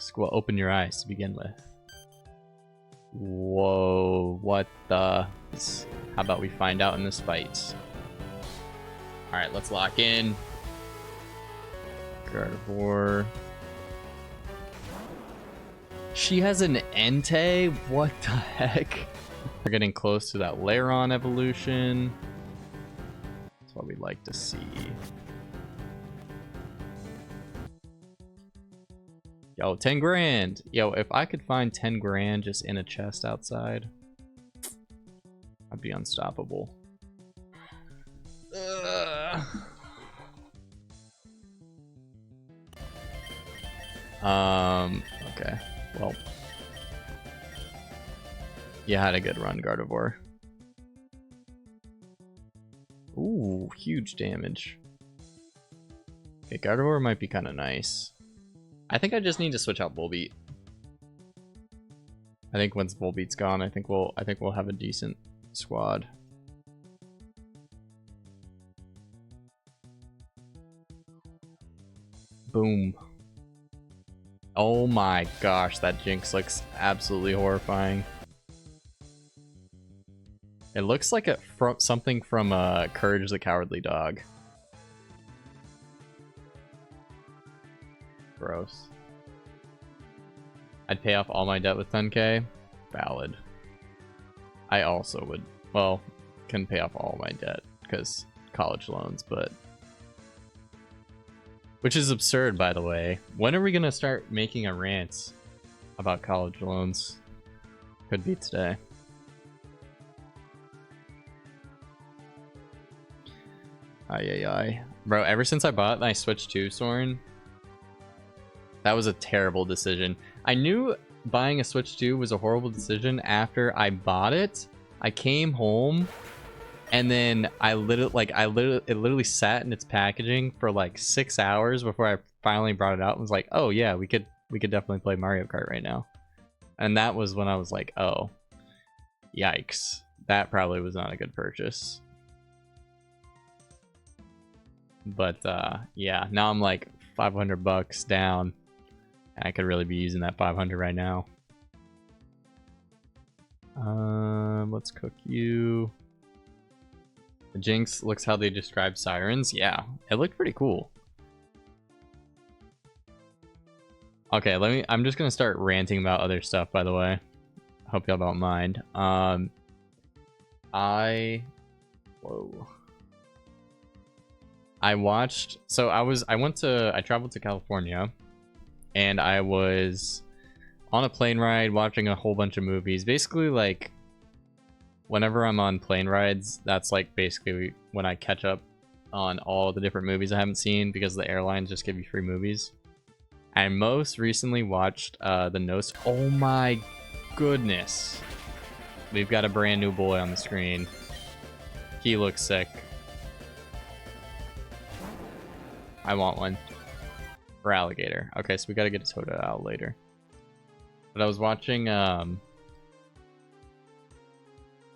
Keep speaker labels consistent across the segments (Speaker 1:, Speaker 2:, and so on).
Speaker 1: task will open your eyes to begin with. Whoa, what the... How about we find out in this fight? Alright, let's lock in. Gardevoir. She has an Entei? What the heck? We're getting close to that Lairon evolution. That's what we'd like to see. Yo, 10 grand! Yo, if I could find 10 grand just in a chest outside, I'd be unstoppable. Okay. Well. You had a good run, Gardevoir. Ooh, huge damage. Okay, Gardevoir might be kind of nice. I think I just need to switch out Volbeat. I think once Volbeat's gone, I think we'll have a decent squad. Boom. Oh my gosh, that Jinx looks absolutely horrifying. It looks like something from Courage the Cowardly Dog. Gross. I'd pay off all my debt with 10k. Valid. I also would, well, can pay off all my debt because college loans, but... Which is absurd, by the way. When are we gonna start making a rant about college loans? Could be today. Ay. Bro, ever since I bought and I switched to Soren, that was a terrible decision. I knew buying a Switch 2 was a horrible decision after I bought it. I came home and then it literally sat in its packaging for like 6 hours before I finally brought it out and was like, oh yeah, we could definitely play Mario Kart right now. And that was when I was like, oh, yikes. That probably was not a good purchase. But yeah, now I'm like $500 down. I could really be using that 500 right now. Let's cook you. The Jinx looks how they describe sirens. Yeah, it looked pretty cool. Okay, I'm just gonna start ranting about other stuff, by the way. Hope y'all don't mind. I traveled to California. And I was on a plane ride watching a whole bunch of movies. Basically, like, whenever I'm on plane rides, that's like basically when I catch up on all the different movies I haven't seen because the airlines just give you free movies. I most recently watched the Nose. Oh my goodness. We've got a brand new boy on the screen. He looks sick. I want one. For alligator. Okay, so we gotta get his Hoda out later. But I was watching, Yo,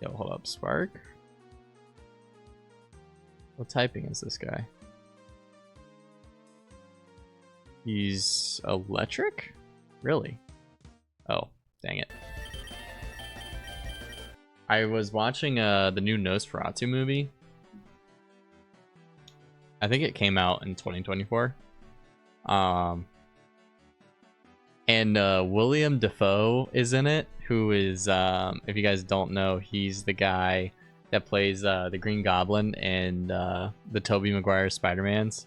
Speaker 1: hold up, Spark? What typing is this guy? He's electric? Really? Oh, dang it. I was watching the new Nosferatu movie. I think it came out in 2024. And William Dafoe is in it, who is, if you guys don't know, he's the guy that plays the Green Goblin and the Tobey Maguire Spider-Mans.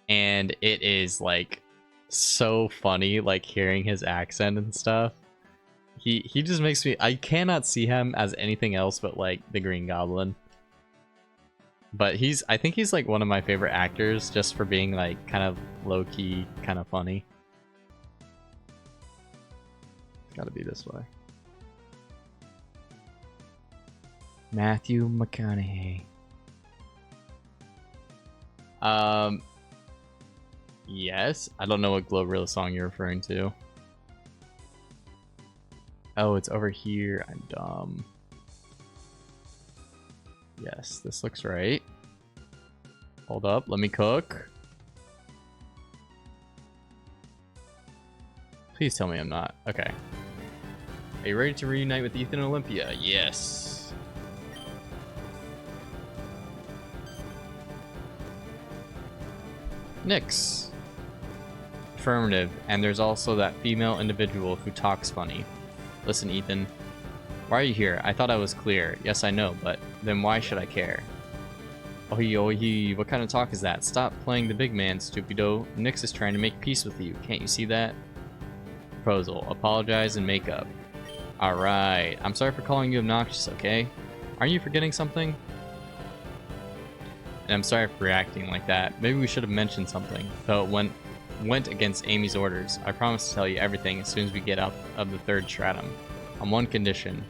Speaker 1: And it is like so funny, like hearing his accent and stuff. He just makes me, I cannot see him as anything else but like the Green Goblin. But I think he's like one of my favorite actors just for being like kind of low-key, kind of funny. It's gotta be this way. Matthew McConaughey. Yes. I don't know what Glorilla song you're referring to. Oh, it's over here. I'm dumb. Yes, this looks right. Hold up, let me cook. Please tell me I'm not. Okay. Are you ready to reunite with Ethan and Olympia? Yes. Nyx. Affirmative. And there's also that female individual who talks funny. Listen, Ethan. Why are you here? I thought I was clear. Yes, I know, but then why should I care? Oh, what kind of talk is that? Stop playing the big man, stupido. Nyx is trying to make peace with you. Can't you see that? Proposal. Apologize and make up. Alright. I'm sorry for calling you obnoxious, okay? Aren't you forgetting something? And I'm sorry for reacting like that. Maybe we should have mentioned something. Though it went against Amy's orders. I promise to tell you everything as soon as we get out of the third stratum. On one condition.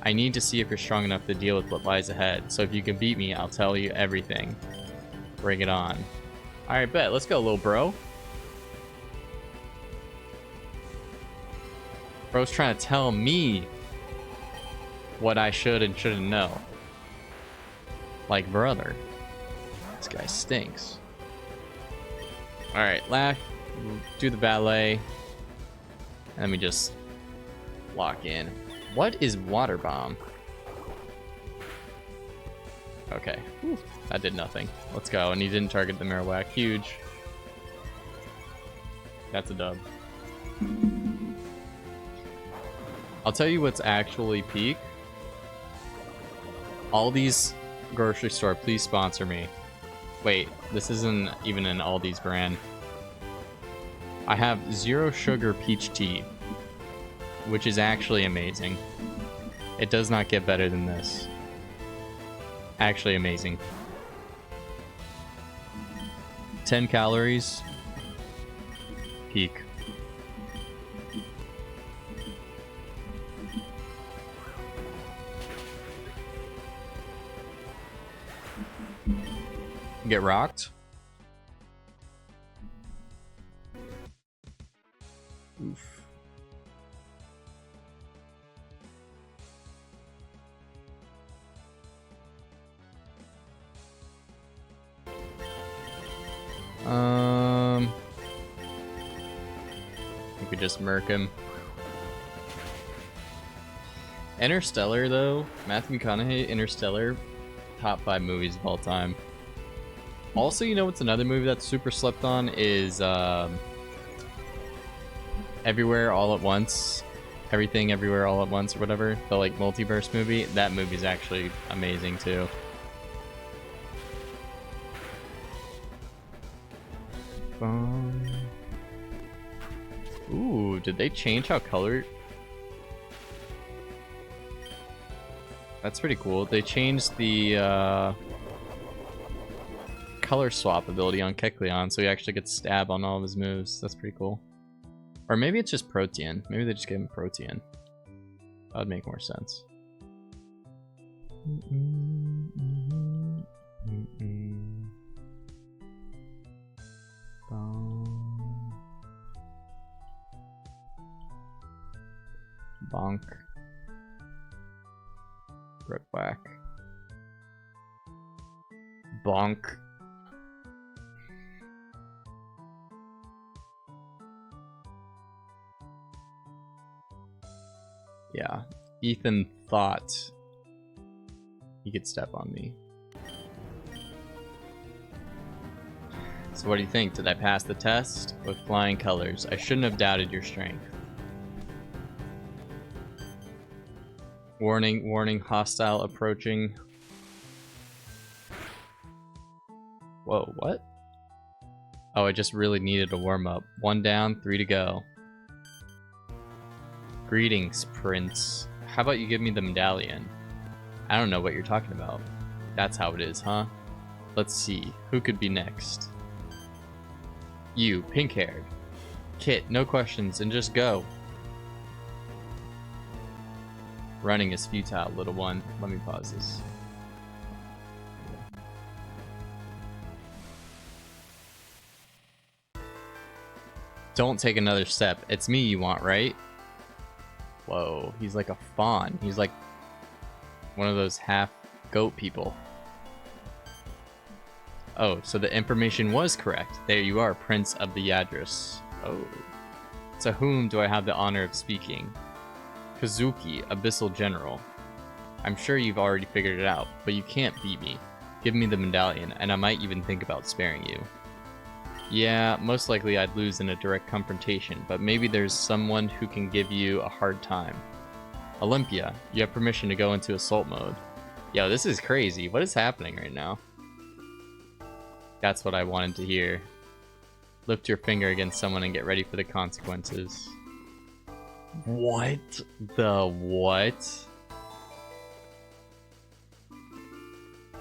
Speaker 1: I need to see if you're strong enough to deal with what lies ahead. So if you can beat me, I'll tell you everything. Bring it on. Alright, bet. Let's go, little bro. Bro's trying to tell me what I should and shouldn't know. Like, brother. This guy stinks. Alright, do the ballet. And then we just lock in. What is water bomb? Okay. Whew, that did nothing. Let's go. And he didn't target the Marowak. Huge. That's a dub. I'll tell you what's actually peak. Aldi's grocery store, please sponsor me. Wait, this isn't even an Aldi's brand. I have 0 sugar peach tea, which is actually amazing. It does not get better than this. Actually amazing. 10 calories. Peak. Get rocked. Oof. We could just murk him. Interstellar, though. Matthew McConaughey, Interstellar, top 5 movies of all time. Also, you know what's another movie that's super slept on is Everywhere All at Once. Everything Everywhere All at Once or whatever. The like multiverse movie. That movie's actually amazing too. Ooh, did they change how color? That's pretty cool. They changed the color swap ability on Kecleon, so he actually gets stab on all of his moves. That's pretty cool. Or maybe it's just Protean. Maybe they just gave him Protean. That would make more sense. Bonk. Red whack. Bonk. Yeah, Ethan thought he could step on me. So what do you think? Did I pass the test? With flying colors. I shouldn't have doubted your strength. Warning, warning, hostile approaching. Whoa, what? Oh, I just really needed a warm-up. 1 down, 3 to go. Greetings, Prince. How about you give me the medallion? I don't know what you're talking about. That's how it is, huh? Let's see. Who could be next? You, pink-haired. Kit, no questions, and just go. Running is futile, little one. Let me pause this. Don't take another step. It's me you want, right? Whoa, he's like a fawn. He's like one of those half goat people. Oh, so the information was correct. There you are, Prince of the Yggdrasil. Oh. To whom do I have the honor of speaking? Kazuki, Abyssal General. I'm sure you've already figured it out, but you can't beat me. Give me the medallion, and I might even think about sparing you. Yeah, most likely I'd lose in a direct confrontation, but maybe there's someone who can give you a hard time. Olympia, you have permission to go into assault mode. Yo, this is crazy. What is happening right now? That's what I wanted to hear. Lift your finger against someone and get ready for the consequences. What the what?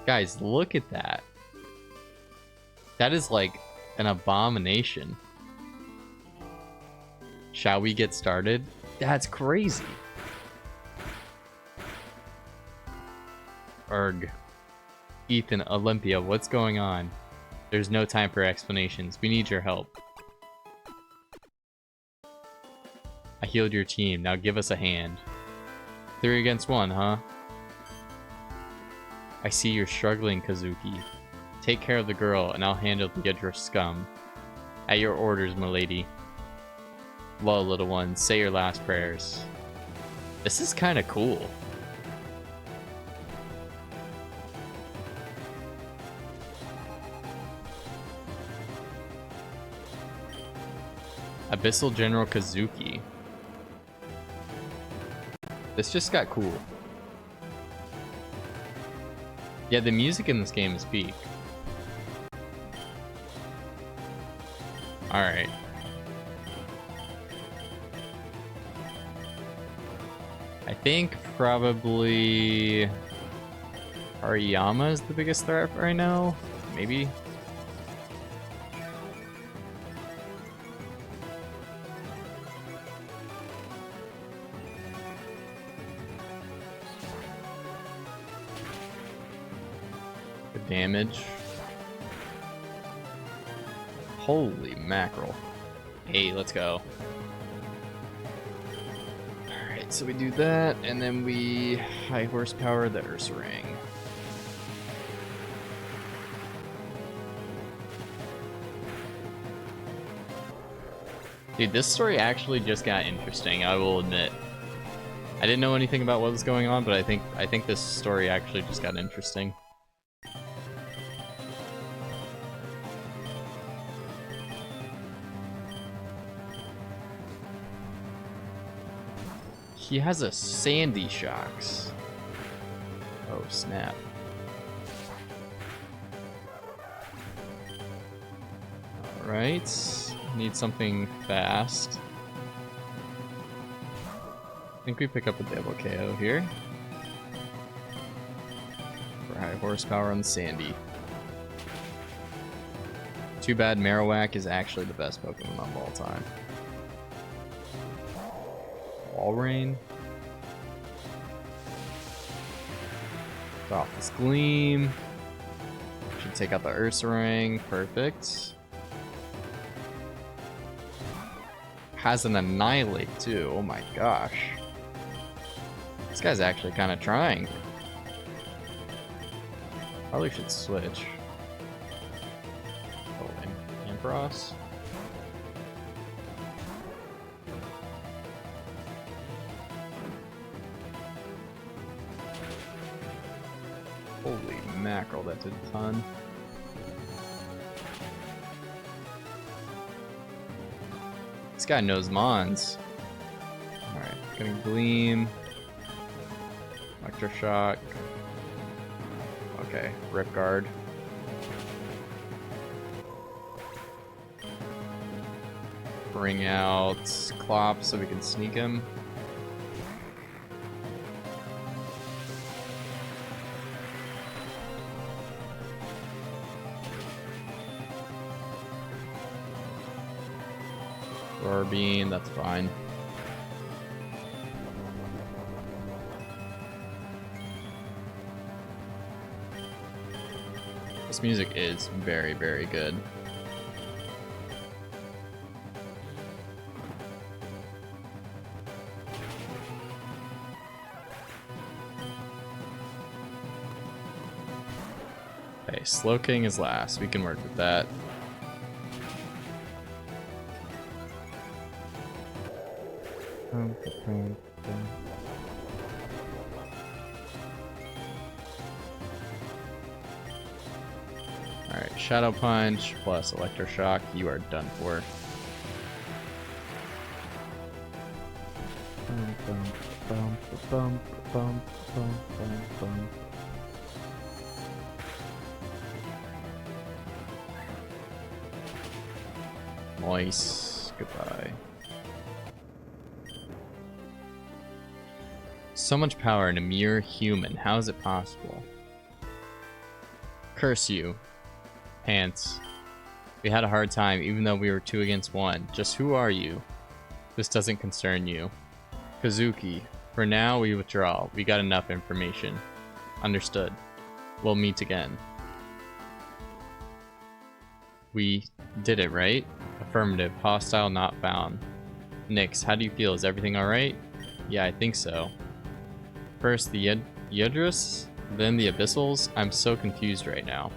Speaker 1: Guys, look at that. That is like an abomination. Shall we get started? That's crazy. Erg. Ethan, Olympia, what's going on? There's no time for explanations. We need your help. I healed your team. Now give us a hand. 3 against 1, huh? I see you're struggling, Kazuki. Take care of the girl, and I'll handle the Yggdrasil scum. At your orders, milady. Well, little one, say your last prayers. This is kind of cool. Abyssal General Kazuki. This just got cool. Yeah, the music in this game is peak. Alright. I think probably Hariyama is the biggest threat right now. Maybe. The damage. Holy mackerel. Hey, let's go. Alright, so we do that, and then we high horsepower the Ursa Ring. Dude, this story actually just got interesting, I will admit. I didn't know anything about what was going on, but I think this story actually just got interesting. He has a Sandy Shocks. Oh, snap. Alright. Need something fast. I think we pick up a double KO here. For high horsepower on Sandy. Too bad Marowak is actually the best Pokemon of all time. Wall Rain. Drop this Gleam. Should take out the Ursa Ring. Perfect. Has an Annihilate too. Oh my gosh. This guy's actually kind of trying. Probably should switch. Oh, Ampharos. Holy mackerel, that did a ton. This guy knows Mons. Alright, gonna Gleam. Electroshock. Okay, Rip Guard. Bring out Clop so we can sneak him. Bean, that's fine. This music is very, very good. Okay, Slowking is last. We can work with that. Alright, Shadow Punch plus Electroshock. You are done for. Nice. Goodbye. So much power in a mere human. How is it possible? Curse you. Pants. We had a hard time even though we were 2 against 1. Just who are you? This doesn't concern you. Kazuki. For now, we withdraw. We got enough information. Understood. We'll meet again. We did it, right? Affirmative. Hostile not found. Nyx, how do you feel? Is everything alright? Yeah, I think so. First the Yggdrasil, then the Abyssals. I'm so confused right now.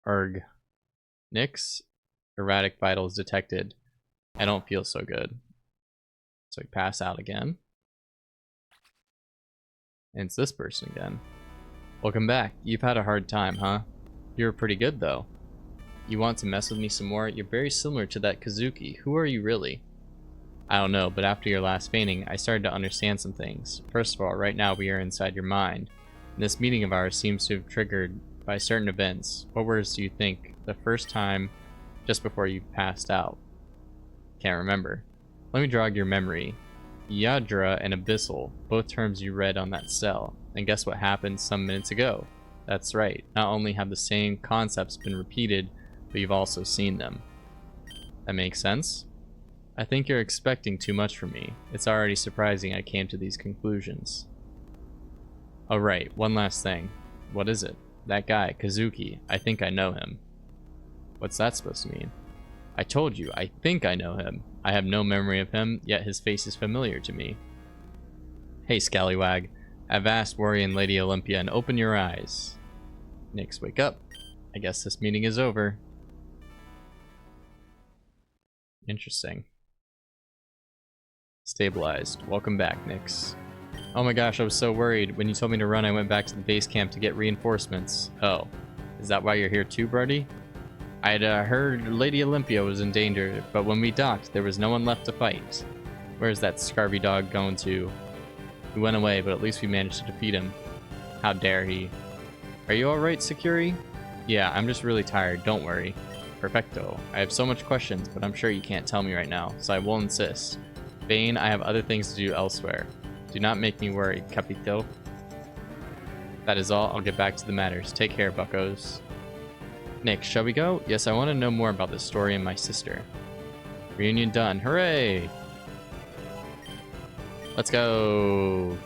Speaker 1: Erg. Nyx? Erratic vitals detected. I don't feel so good. So we pass out again. And it's this person again. Welcome back. You've had a hard time, huh? You're pretty good, though. You want to mess with me some more? You're very similar to that Kazuki. Who are you really? I don't know, but after your last fainting, I started to understand some things. First of all, right now we are inside your mind. And this meeting of ours seems to have triggered by certain events. What words do you think the first time just before you passed out? Can't remember. Let me jog your memory. Yadra and Abyssal, both terms you read on that cell. And guess what happened some minutes ago? That's right. Not only have the same concepts been repeated, but you've also seen them. That makes sense? I think you're expecting too much from me. It's already surprising I came to these conclusions. Oh right, one last thing. What is it? That guy, Kazuki. I think I know him. What's that supposed to mean? I told you, I think I know him. I have no memory of him, yet his face is familiar to me. Hey, Scallywag. Avast, Warrior Lady Olympia, and open your eyes. Nyx, wake up. I guess this meeting is over. Interesting. Stabilized. Welcome back, Nyx. Oh my gosh, I was so worried. When you told me to run, I went back to the base camp to get reinforcements. Oh. Is that why you're here too, Brody? I'd heard Lady Olympia was in danger, but when we docked, there was no one left to fight. Where's that scarby dog going to? He went away, but at least we managed to defeat him. How dare he? Are you alright, Securi? Yeah, I'm just really tired, don't worry. Perfecto. I have so much questions, but I'm sure you can't tell me right now, so I will insist. Bane, I have other things to do elsewhere. Do not make me worry, Capito. That is all. I'll get back to the matters. Take care, buckos. Nyx, shall we go? Yes, I want to know more about this story and my sister. Reunion done. Hooray! Let's go!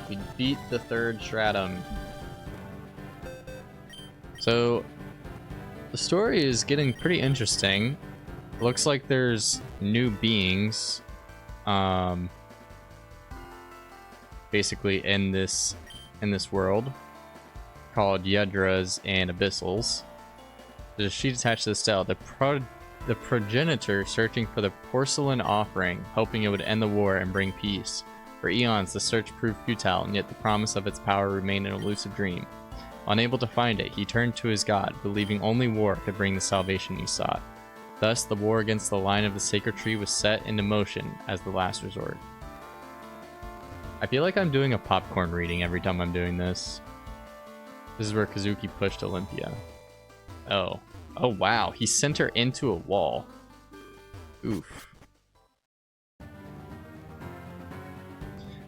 Speaker 1: We beat the 3rd Stratum. So, the story is getting pretty interesting. Looks like there's new beings, basically in this world, called Yggdrasil and Abyssals. The sheet attached to the cell. The progenitor searching for the porcelain offering, hoping it would end the war and bring peace. For eons, the search proved futile, and yet the promise of its power remained an elusive dream. Unable to find it, he turned to his god, believing only war could bring the salvation he sought. Thus, the war against the line of the sacred tree was set into motion as the last resort. I feel like I'm doing a popcorn reading every time I'm doing this. This is where Kazuki pushed Olympia. Oh. Oh wow, he sent her into a wall. Oof.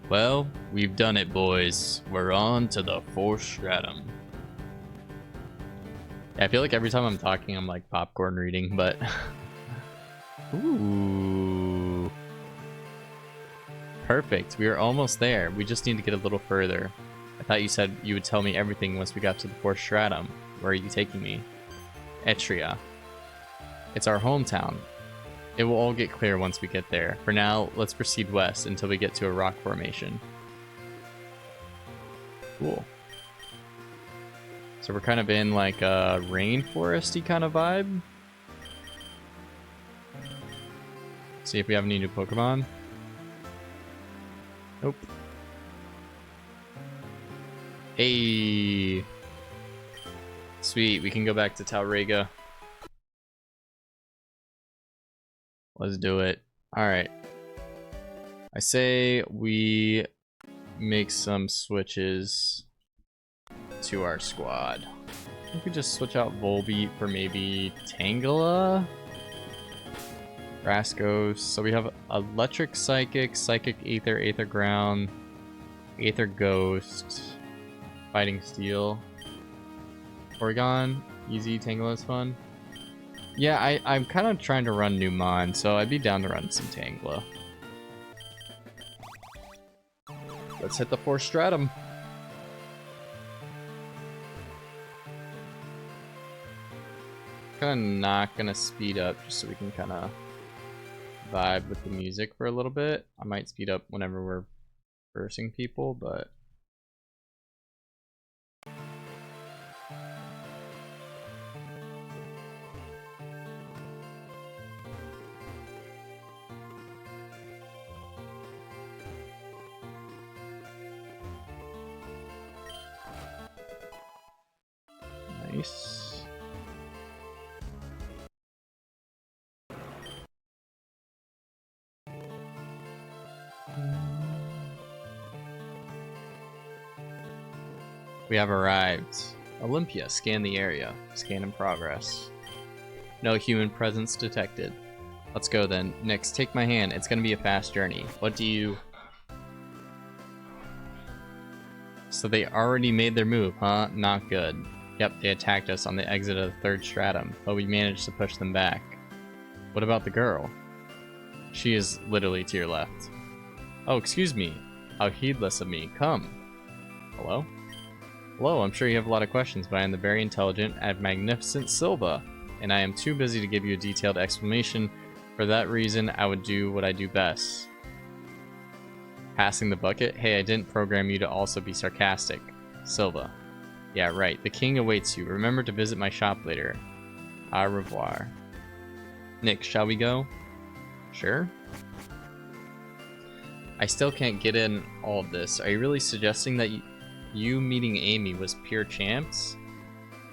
Speaker 1: Well, we've done it, boys. We're on to the 4th stratum. Yeah, I feel like every time I'm talking, I'm like popcorn reading, but... Ooh. Perfect. We are almost there. We just need to get a little further. I thought you said you would tell me everything once we got to the 4th stratum. Where are you taking me? Etria. It's our hometown. It will all get clear once we get there. For now, let's proceed west until we get to a rock formation. Cool. So we're kind of in like a rainforesty kind of vibe. See if we have any new Pokemon. Nope. Hey. Sweet, we can go back to Talrega. Let's do it. Alright. I say we make some switches to our squad. We could just switch out Volbeat for maybe Tangela? Rascos. So we have Electric Psychic, Psychic Aether, Aether Ground, Aether Ghost, Fighting Steel. Porygon, easy, Tangela is fun. Yeah, I'm kind of trying to run Numon, so I'd be down to run some Tangela. Let's hit the 4 Stratum. Kinda not gonna speed up just so we can kinda vibe with the music for a little bit. I might speed up whenever we're versing people, but nice. We have arrived. Olympia, scan the area. Scan in progress. No human presence detected. Let's go then. Next, take my hand. It's gonna be a fast journey. What do you... So they already made their move, huh? Not good. Yep, they attacked us on the exit of the 3rd stratum, but we managed to push them back. What about the girl? She is literally to your left. Oh, excuse me. How heedless of me. Come. Hello? Hello, I'm sure you have a lot of questions, but I am the very intelligent and magnificent Silva, and I am too busy to give you a detailed explanation. For that reason, I would do what I do best. Passing the bucket? Hey, I didn't program you to also be sarcastic. Silva. Yeah, right. The king awaits you. Remember to visit my shop later. Au revoir. Nick, shall we go? Sure. I still can't get in all of this. Are you really suggesting that you meeting Amy was pure chance?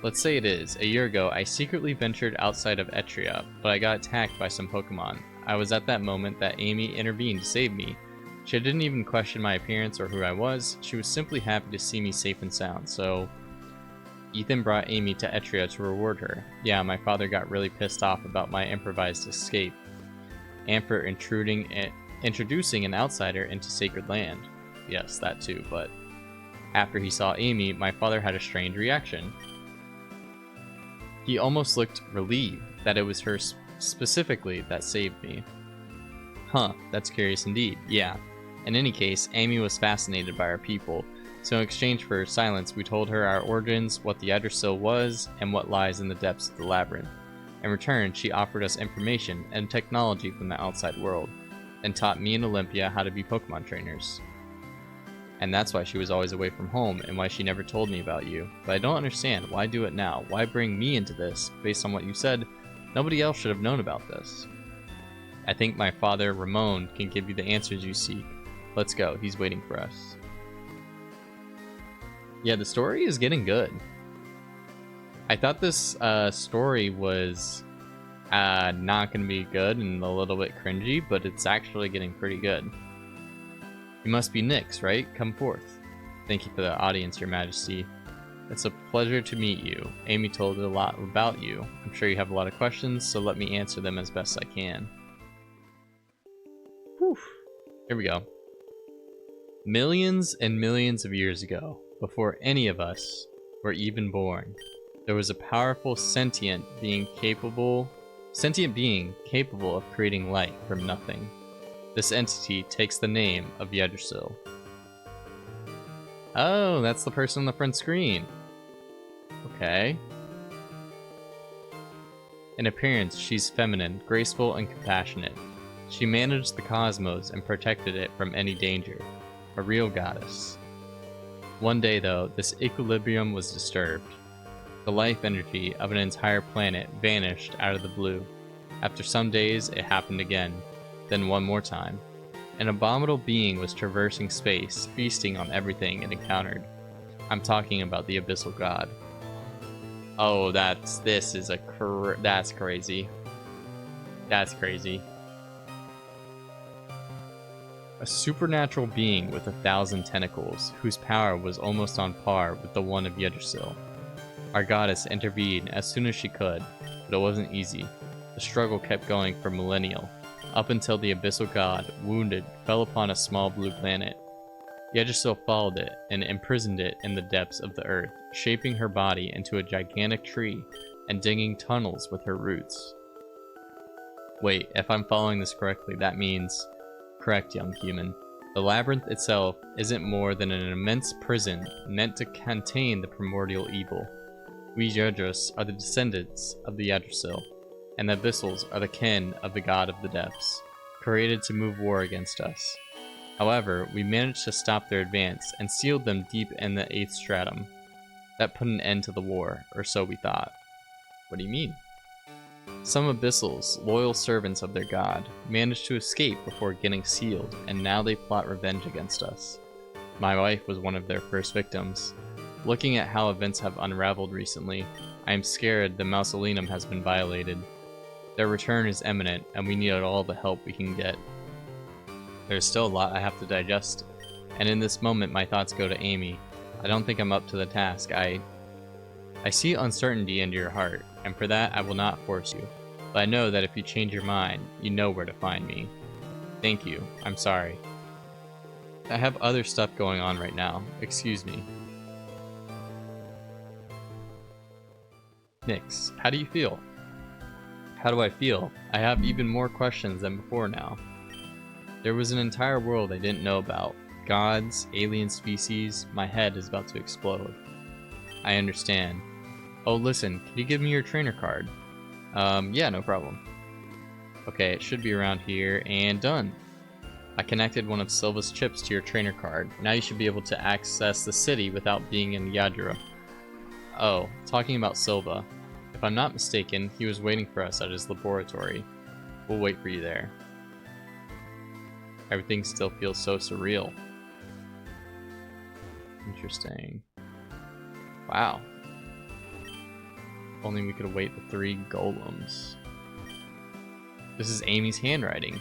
Speaker 1: Let's say it is. A year ago, I secretly ventured outside of Etria, but I got attacked by some Pokemon. I was at that moment that Amy intervened to save me. She didn't even question my appearance or who I was. She was simply happy to see me safe and sound, so... Ethan brought Amy to Etria to reward her. Yeah, my father got really pissed off about my improvised escape, and for introducing an outsider into sacred land. Yes, that too, but... After he saw Amy, my father had a strange reaction. He almost looked relieved that it was her specifically that saved me. Huh, that's curious indeed. Yeah. In any case, Amy was fascinated by our people, so in exchange for her silence, we told her our origins, what the Yggdrasil was, and what lies in the depths of the labyrinth. In return, she offered us information and technology from the outside world, and taught me and Olympia how to be Pokemon trainers. And that's why she was always away from home, and why she never told me about you. But I don't understand, why do it now? Why bring me into this? Based on what you said, nobody else should have known about this. I think my father, Ramon, can give you the answers you seek. Let's go, he's waiting for us. Yeah, the story is getting good. I thought this story was not going to be good and a little bit cringy, but it's actually getting pretty good. You must be Nyx, right? Come forth. Thank you for the audience, Your Majesty. It's a pleasure to meet you. Amy told a lot about you. I'm sure you have a lot of questions, so let me answer them as best I can. Whew. Here we go. Millions and millions of years ago, before any of us were even born, there was a powerful sentient being capable of creating light from nothing. This entity takes the name of Yggdrasil. Oh, that's the person on the front screen. Okay. In appearance, she's feminine, graceful, and compassionate. She managed the cosmos and protected it from any danger. A real goddess. One day, though, this equilibrium was disturbed. The life energy of an entire planet vanished out of the blue. After some days, it happened again. Then one more time. An abominable being was traversing space, feasting on everything it encountered. I'm talking about the Abyssal God. Oh, that's crazy. That's crazy. A supernatural being with 1,000 tentacles, whose power was almost on par with the one of Yggdrasil. Our goddess intervened as soon as she could, but it wasn't easy. The struggle kept going for millennia, up until the Abyssal God, wounded, fell upon a small blue planet. Yggdrasil followed it and imprisoned it in the depths of the earth, shaping her body into a gigantic tree and digging tunnels with her roots. Wait, if I'm following this correctly, that means... Correct, young human. The labyrinth itself isn't more than an immense prison meant to contain the primordial evil. We Yggdrasil are the descendants of the Yggdrasil, and the Abyssals are the kin of the god of the depths, created to move war against us. However, we managed to stop their advance and sealed them deep in the 8th stratum. That put an end to the war, or so we thought. What do you mean? Some Abyssals, loyal servants of their god, managed to escape before getting sealed, and now they plot revenge against us. My wife was one of their first victims. Looking at how events have unraveled recently, I am scared the mausoleum has been violated. Their return is imminent, and we need all the help we can get. There's still a lot I have to digest, and in this moment my thoughts go to Amy. I don't think I'm up to the task. I see uncertainty into your heart, and for that I will not force you. But I know that if you change your mind, you know where to find me. Thank you. I'm sorry. I have other stuff going on right now. Excuse me. Nyx, how do you feel? How do I feel? I have even more questions than before now. There was an entire world I didn't know about. Gods, alien species, my head is about to explode. I understand. Oh, listen, can you give me your trainer card? Yeah, no problem. Okay, it should be around here, and done. I connected one of Silva's chips to your trainer card. Now you should be able to access the city without being in Yadra. Oh, talking about Silva. If I'm not mistaken, he was waiting for us at his laboratory. We'll wait for you there. Everything still feels so surreal. Interesting. Wow. If only we could await the 3 golems. This is Amy's handwriting.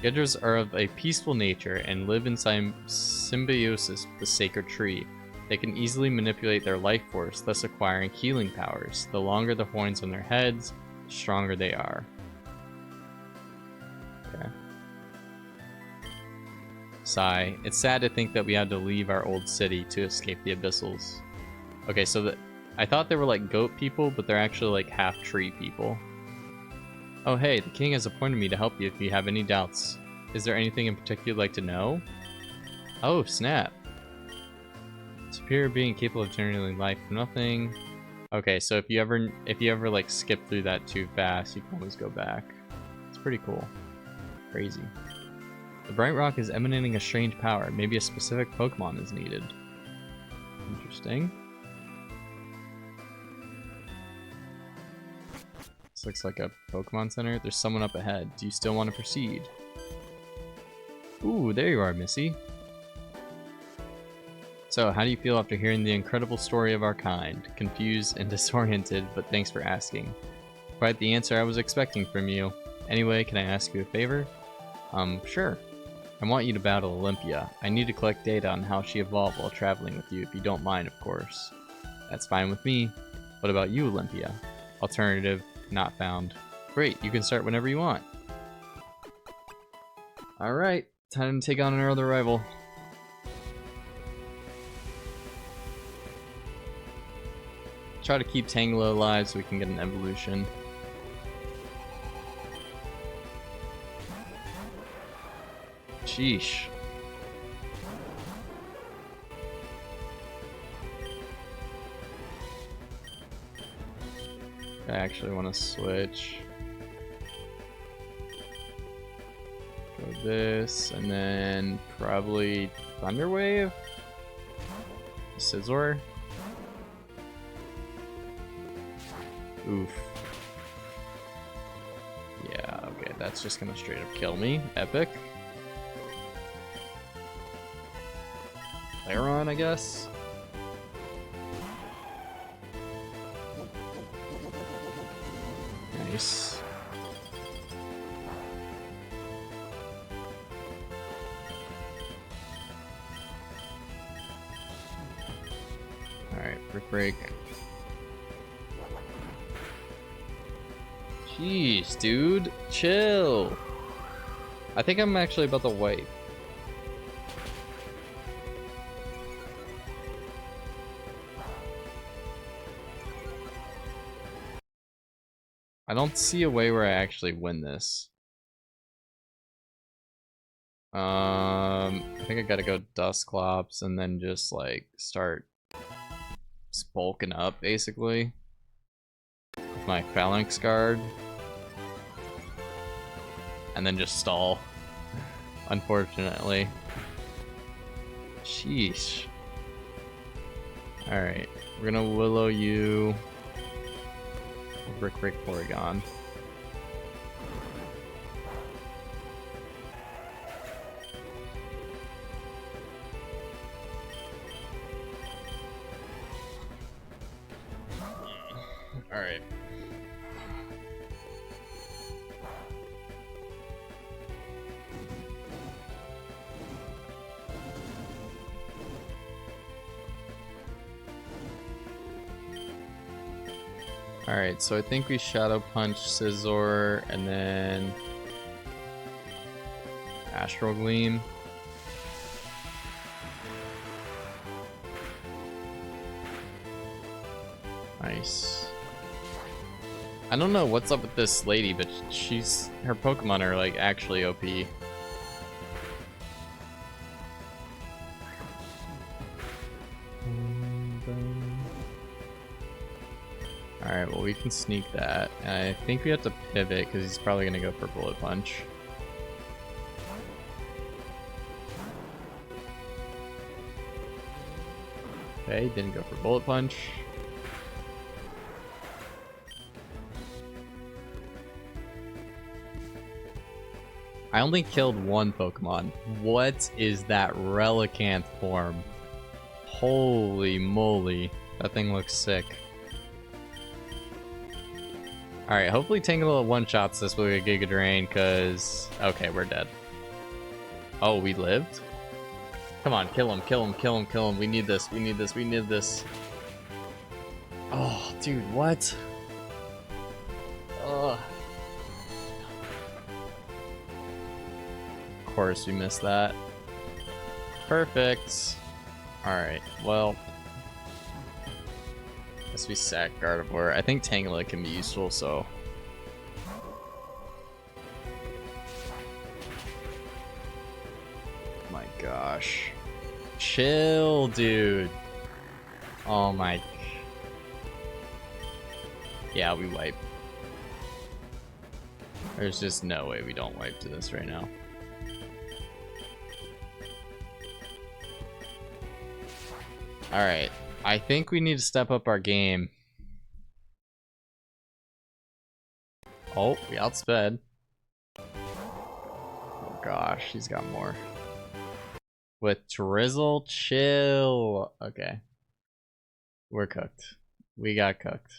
Speaker 1: Yggdras are of a peaceful nature and live in symbiosis with the sacred tree. They can easily manipulate their life force, thus acquiring healing powers. The longer the horns on their heads, the stronger they are. Okay. Sigh. It's sad to think that we had to leave our old city to escape the Abyssals. Okay, so I thought they were like goat people, but they're actually like half tree people. Oh hey, the king has appointed me to help you if you have any doubts. Is there anything in particular you'd like to know? Oh, snap. Superior being capable of generating life from nothing. Okay, so if you ever like skip through that too fast, you can always go back. It's pretty cool. Crazy. The bright rock is emanating a strange power. Maybe a specific Pokemon is needed. Interesting. This looks like a Pokemon Center. There's someone up ahead. Do you still want to proceed? Ooh, there you are, Missy. So, how do you feel after hearing the incredible story of our kind? Confused and disoriented, but thanks for asking. Quite the answer I was expecting from you. Anyway, can I ask you a favor? Sure. I want you to battle Olympia. I need to collect data on how she evolved while traveling with you, if you don't mind, of course. That's fine with me. What about you, Olympia? Alternative, not found. Great, you can start whenever you want. Alright, time to take on another rival. Try to keep Tangela alive so we can get an evolution. Sheesh. I actually want to switch. Go this, and then probably Thunderwave? Scizor? Oof. Yeah, okay, That's just gonna straight up kill me. Epic. Laron, I guess. Nice. Alright, brick break. Jeez, dude. Chill. I think I'm actually about to wipe. I don't see a way where I actually win this. I think I gotta go Dusclops and then just like start bulking up basically with my Phalanx Guard. And then just stall, unfortunately. Sheesh. Alright, we're gonna Willow you. Brick Porygon. Alright. Alright, so I think we Shadow Punch Scizor and then Astral Gleam. Nice. I don't know what's up with this lady, but her Pokemon are like actually OP. Alright, well we can sneak that. And I think we have to pivot because he's probably going to go for Bullet Punch. Okay, didn't go for Bullet Punch. I only killed one Pokemon. What is that Relicanth form? Holy moly. That thing looks sick. Alright, hopefully Tangela one-shots this with a Giga Drain, because... Okay, we're dead. Oh, we lived? Come on, kill him, kill him, kill him, kill him. We need this, we need this, we need this. Oh, dude, what? Ugh. Of course we missed that. Perfect. Alright, well... Guess we sack Gardevoir. I think Tangela can be useful, so... My gosh. Chill, dude. Oh my... Yeah, we wipe. There's just no way we don't wipe to this right now. Alright. I think we need to step up our game. Oh, we outsped. Oh gosh, he's got more. With Drizzle, chill. Okay. We're cooked. We got cooked.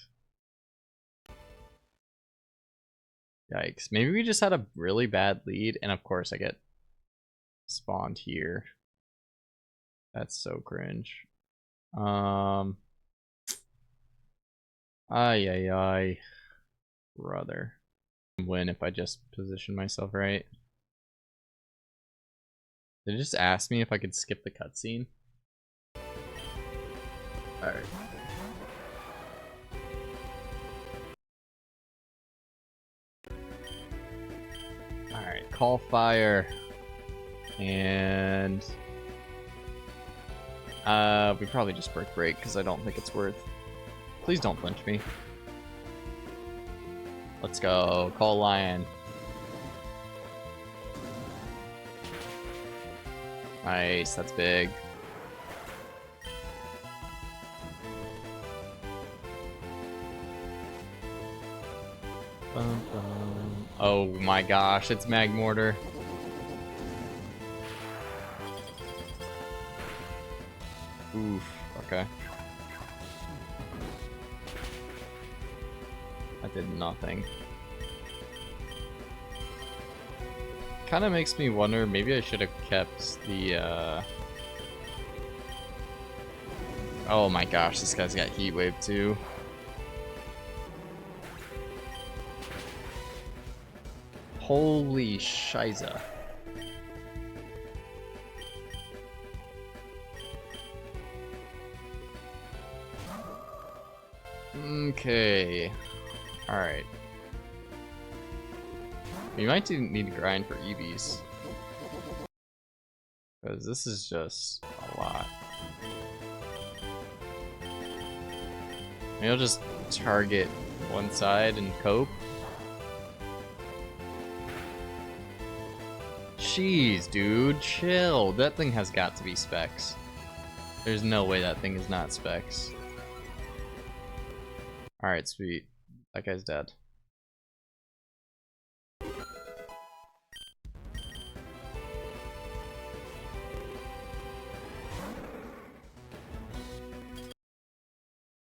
Speaker 1: Yikes. Maybe we just had a really bad lead, and of course I get spawned here. That's so cringe. Ay, ay, ay. Brother. Win if I just position myself right. Did it just ask me if I could skip the cutscene? Alright. Alright, call fire. And... we probably just break because I don't think it's worth. Please don't flinch me. Let's go. Call Lion. Nice, that's big. Oh my gosh, it's Magmortar. Oof, okay. That did nothing. Kind of makes me wonder, maybe I should have kept the, Oh my gosh, this guy's got Heat Wave too. Holy shiza. Okay. Alright. We might need to grind for EVs. Because this is just a lot. Maybe I'll just target one side and cope. Jeez, dude, chill. That thing has got to be specs. There's no way that thing is not specs. Alright, sweet. That guy's dead.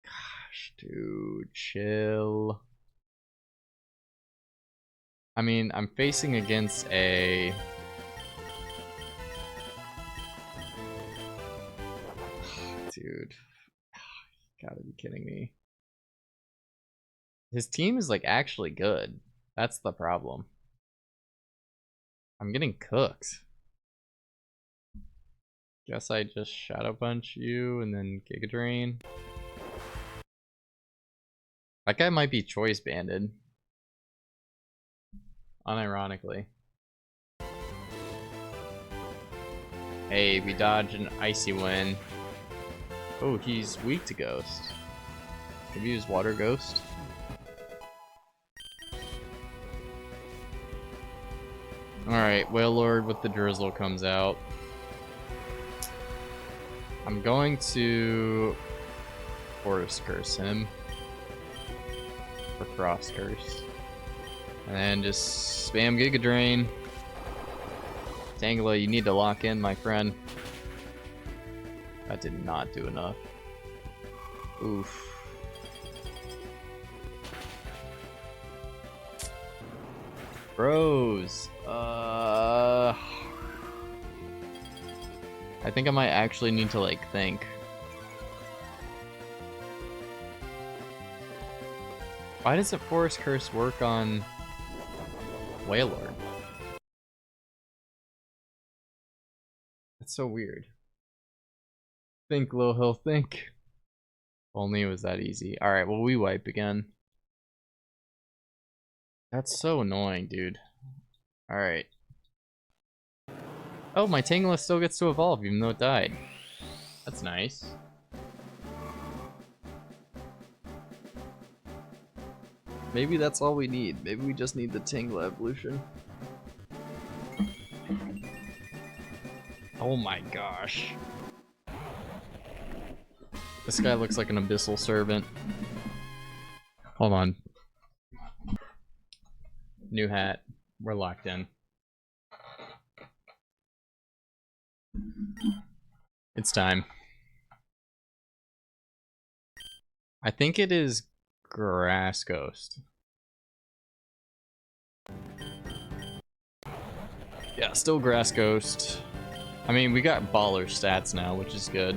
Speaker 1: Gosh, dude, chill. I mean, I'm facing against a... Dude. You gotta be kidding me. His team is like actually good. That's the problem. I'm getting cooked. Guess I just Shadow Punch you and then Giga Drain. That guy might be choice banded. Unironically. Hey, we dodged an Icy Wind. Oh, he's weak to Ghost. Maybe use Water Ghost? Alright, Wailord with the Drizzle comes out. I'm going to Forest Curse him. Or Frost Curse. And then just spam Giga Drain. Tangela, you need to lock in, my friend. That did not do enough. Oof. Bros. I think I might actually need to like think. Why does the Forest Curse work on Wailord? That's so weird. Think, Lil Hill, think. If only it was that easy. Alright, well, we wipe again. That's so annoying, dude. Alright. Oh, my Tangela still gets to evolve even though it died. That's nice. Maybe that's all we need. Maybe we just need the Tangela evolution. Oh my gosh. This guy looks like an Abyssal Servant. Hold on. New hat. We're locked in. It's time. I think it is Grass Ghost. Yeah, still Grass Ghost. I mean, we got baller stats now, which is good.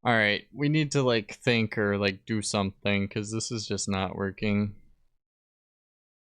Speaker 1: Alright, we need to like think or like do something, because this is just not working.